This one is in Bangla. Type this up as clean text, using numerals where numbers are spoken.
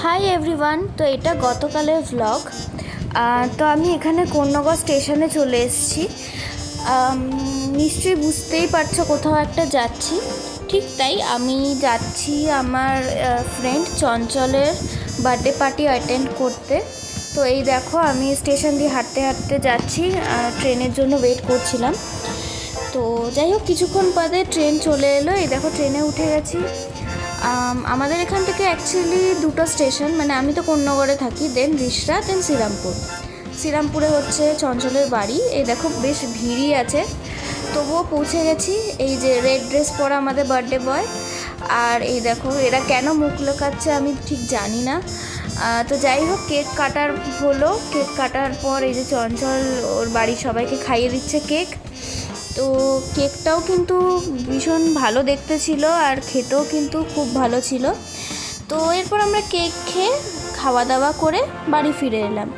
Hi everyone. তো এটা গতকালের ভ্লগ। তো আমি এখানে কোন্নগর স্টেশনে চলে এসেছি। নিশ্চয়ই বুঝতেই পারছো কোথাও একটা যাচ্ছি। ঠিক তাই, আমি যাচ্ছি আমার ফ্রেন্ড চঞ্চলের বার্থডে পার্টি অ্যাটেন্ড করতে। তো এই দেখো, আমি স্টেশন দিয়ে হাঁটতে হাঁটতে যাচ্ছি, ট্রেনের জন্য ওয়েট করছিলাম। তো যাই হোক, কিছুক্ষণ বাদে ট্রেন চলে এলো। এই দেখো, ট্রেনে উঠে গেছি। আমাদের এখান থেকে অ্যাকচুয়ালি দুটো স্টেশন, মানে আমি তো কোন্নগরে থাকি, দেন রিষড়া, দেন শ্রীরামপুর। শ্রীরামপুরে হচ্ছে চঞ্চলের বাড়ি। এই দেখো, বেশ ভিড়ই আছে, তবুও পৌঁছে গেছি। এই যে রেড ড্রেস পরা আমাদের বার্থডে বয়। আর এই দেখো, এরা কেন মুখ লুকাচ্ছে আমি ঠিক জানি না। তো যাই হোক, কেক কাটার হলো। কেক কাটার পর এই যে চঞ্চল ওর বাড়ির সবাইকে খাইয়ে দিচ্ছে কেক। তো কেকটাও কিন্তু ভীষণ ভালো দেখতে ছিল, আর খেতেও কিন্তু খুব ভালো ছিল। তো এরপর আমরা কেক খেয়ে খাওয়া দাওয়া করে বাড়ি ফিরে এলাম।